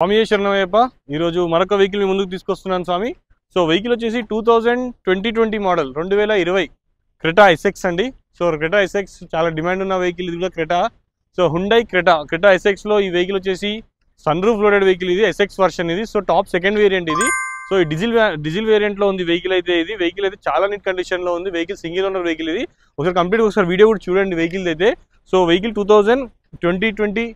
స్వామి శరణమయ్యప్ప ఈరోజు మరొక వెహికల్ ముందుకు తీసుకొస్తున్నాను స్వామి. సో వెహికల్ వచ్చేసి 2020 మోడల్ 2020 క్రెటా ఎస్ఎక్స్ అండి. సో క్రెటా ఎస్ఎక్స్ చాలా డిమాండ్ ఉన్న వెహికల్ ఇది కూడా క్రెటా. సో హుండై క్రెటా ఎస్ఎక్స్లో ఈ వెహికల్ వచ్చేసి సన్ రూఫ్ లోడెడ్ వెహికల్ ఇది, ఎస్ఎక్స్ వర్షన్ ఇది. సో టాప్ సెకండ్ వేరియంట్ ఇది. సో ఈ డీజిల్ వేరియంట్లో ఉంది వెహికల్ అయితే. ఇది వెహికల్ అయితే చాలా నీట్ కండిషన్లో ఉంది. వెహికల్ సింగిల్ ఓనర్ వెహికల్ ఇది. ఒకసారి వీడియో కూడా చూడండి వెహికల్ అయితే. సో వెహికల్ 2020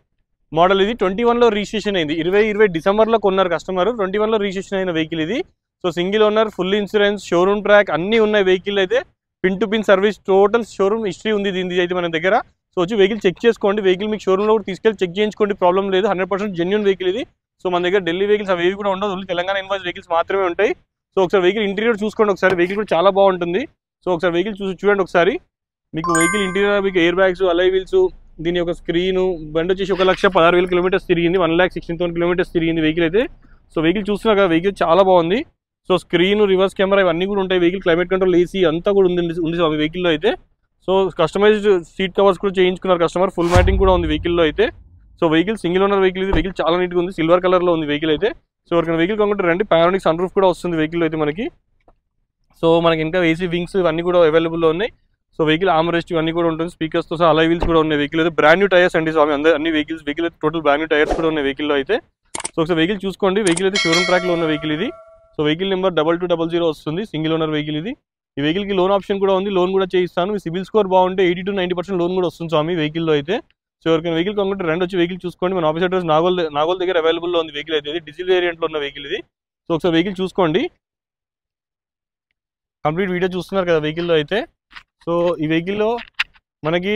మోడల్ ఇది. 21లో రిజిస్ట్రేషన్ అయింది. 2020 డిసెంబర్లో కొన్నారు కస్టమర్. 21లో రిజిస్ట్రేషన్ అయిన వెహికల్ ఇది. So single owner, full insurance, showroom track అన్నీ ఉన్నాయి వెహికల్ అయితే. Pin to pin service, total showroom history ఉంది దీని అయితే మన దగ్గర. సో వచ్చి వెహికల్ చెక్ చేసుకోండి. వెహికల్ మీకు షోరూమ్లో కూడా తీసుకెళ్ళి చెక్ చేయించుకోండి, ప్రాబ్లం లేదు. 100% జెన్యూన్ వెహికల్ ఇది. సో మన దగ్గర ఢిల్లీ వెహికల్స్ అవి కూడా ఉండదు, ఓన్లీ తెలంగాణ ఇన్వాయిస్ వెహికల్స్ మాత్రమే ఉంటాయి. సో ఒకసారి వెహికల్ ఇంటీరియర్ చూసుకోండి ఒకసారి. వెహికల్ కూడా చాలా బాగుంటుంది. సో ఒకసారి వెహికల్ చూడండి ఒకసారి. మీకు వెహికల్ ఇంటీరియర్, మీకు ఎయిర్ బ్యాగ్స్, అలై వీల్స్, దీని యొక్క స్క్రీను, బండి వచ్చేసి 1,16,000 కిలోమీటర్స్ తిరిగింది. 1,16,000 కిలోమీటర్స్ తిరిగింది వెహికల్ అయితే. సో వెహికల్ చూస్తున్నా కదా, వెహికల్ చాలా బాగుంది. సో స్క్రీన్, రివర్స్ కెమెరా ఇవన్నీ కూడా ఉంటాయి. వెహికల్ క్లైమేట్ కంట్రోల్, ఏసీ అంతా కూడా ఉంది స్వామి వెహికల్లో అయితే. సో కస్టమైజ్డ్ సీట్ కవర్స్ కూడా చేయించుకున్నారు కస్టమర్. ఫుల్ మ్యాటింగ్ కూడా ఉంది వెహికల్లో అయితే. So vehicle single owner vehicle ఇది. వెహికల్ చాలా నీట్గా ఉంది, సిల్వర్ కలర్లో ఉంది వెహికల్ అయితే. సో ఎవరికైనా వెహికల్ కాకుండా రండి. పానోరామిక్ సన్ రూఫ్ కూడా వస్తుంది వెహికల్ అయితే మనకి. సో మనకి ఇంకా ఏసీ వింగ్స్ ఇవన్నీ కూడా అవైలబుల్లో ఉన్నాయి. సో వెహికల్ ఆర్మ్రెస్ట్ ఇవన్నీ కూడా ఉంటుంది. స్పీకర్స్తో సహా అలై వీల్స్ కూడా ఉన్నాయి వెహికల్ అయితే. బ్రాండ్ న్యూ టైర్స్ అండి స్వామి అన్ని వెహికల్ అయితే టోటల్ బ్రాండ్ న్యూ టైర్స్ కూడా ఉన్నాయి వెహికల్లో అయితే. సో ఒకసారి వెహికల్ చూసుకోండి. వెహికల్ అయితే షోరూమ్ ట్రాక్లో ఉన్న వెహికల్ ఇది. సో వెహికల్ నెంబర్ 2200 వస్తుంది. సింగిల్ ఓనర్ వెహికల్ ఇది. ఈ వెహికల్కి లోన్ ఆప్షన్ కూడా ఉంది, లోన్ కూడా చేయిస్తాను. మీ సిబిల్ స్కోర్ బాగుంటే 80 to 90% లోన్ కూడా వస్తుంది స్వామి వెహికల్లో అయితే. సో ఎవరికైనా వెహికల్ కాకుండా రెండు వచ్చి వెహికల్ చూసుకోండి. మన ఆఫీస్ అడ్రస్ నాగోల్ దగ్గర అవైలబుల్లో ఉంది వెహికల్ అయితే. ఇది డీజిల్ వేరియంట్లో ఉన్న వెహికల్ ఇది. సో ఒకసారి వెహికల్ చూసుకోండి. కంప్లీట్ వీడియో చూస్తున్నారు కదా వెహికల్లో అయితే. సో ఈ వెహికల్లో మనకి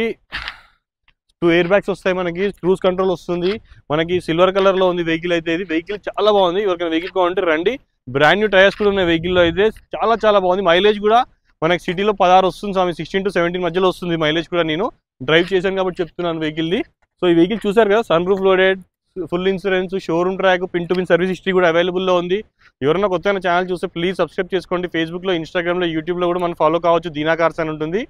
2 ఎయిర్ బ్యాగ్స్ వస్తాయి, మనకి క్రూజ్ కంట్రోల్ వస్తుంది, మనకి సిల్వర్ కలర్లో ఉంది వెహికల్ అయితే. ఇది వెహికల్ చాలా బాగుంది. ఎవరికైనా వెహికల్ కావాలంటే రండి. బ్రాండ్ న్యూ టైర్స్ కూడా ఉన్నాయి వెహికల్లో అయితే. చాలా బాగుంది. మైలేజ్ కూడా మనకి సిటీలో 16 వస్తుంది స్వామి. 16 to 17 మధ్యలో వస్తుంది మైలేజ్ కూడా. నేను డ్రైవ్ చేశాను కాబట్టి చెప్తున్నాను వెహికల్ది. సో ఈ వెహికల్ చూసారు కదా, sunroof loaded, full insurance, showroom track, pin to pin service history కూడా అవైలబుల్లో ఉంది. ఎవరైనా కొత్తగా ఛానల్ చూస్తే ప్లీజ్ సబ్స్క్రైబ్ చేసుకోండి. ఫేస్బుక్లో, ఇన్స్టాగ్రామ్లో, యూట్యూబ్లో కూడా మనం ఫాలో కావచ్చు. దీనా కార్స్ అని ఉంటుంది.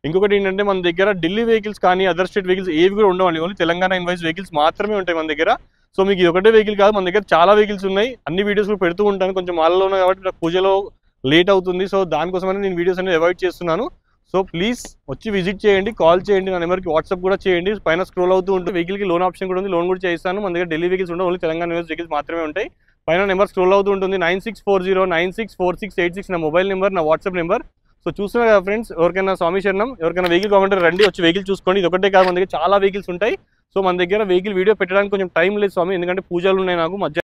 ఇంకొకటి ఏంటంటే మన దగ్గర ఢిల్లీ వెహికల్స్ కానీ అదర్ స్టేట్ వెహికల్స్ ఏవి కూడా ఉండవండి. ఓన్లీ తెలంగాణ ఇన్వాయిస్ వెహికల్స్ మాత్రమే ఉంటాయి మన దగ్గర. సో మీకు ఇది ఒకటే వెహికల్ కాదు, మన దగ్గర చాలా వెహికల్స్ ఉన్నాయి. అన్ని వీడియోస్ కూడా పెడుతూ ఉంటాను. కొంచెం మాల్లో ఉన్నాయి కాబట్టి నాకు పూజలో లేట్ అవుతుంది. సో దానికోసమని నేను వీడియోస్ అనేది అవాయిడ్ చేస్తున్నాను. సో ప్లీజ్ వచ్చి విజిట్ చేయండి, కాల్ చేయండి, నా నెంబర్కి వాట్సాప్ కూడా చేయండి. పైన స్క్రోల్ అవుతూ ఉంటుంది. వెహికల్కి లోన్ ఆప్షన్ కూడా ఉంది, లోన్ కూడా చేస్తాను. మన దగ్గర ఢిల్లీ వెహికల్స్ ఉండవు, ఓన్లీ తెలంగాణ ఇన్వాయిస్ వెహికల్స్ మాత్రమే ఉంటాయి. పైన నెంబర్ స్క్రోల్ అవుతూ ఉంటుంది. 9640964686 నా మొబైల్ నెంబర్, నా వాట్సాప్ నెంబర్. సో చూస్తున్నారు కదా ఫ్రెండ్స్, ఎవరికైనా స్వామి శరణం, ఎవరికైనా వెహికల్ కావాలంటే రండి, వచ్చి వెహికల్ చూసుకోండి. ఇది ఒకటే కాదు, మన దగ్గర చాలా వెహికల్స్ ఉంటాయి. సో మన దగ్గర వెహికల్ వీడియో పెట్టడానికి కొంచెం టైం లేదు స్వామి, ఎందుకంటే పూజలు ఉన్నాయి నాకు మధ్య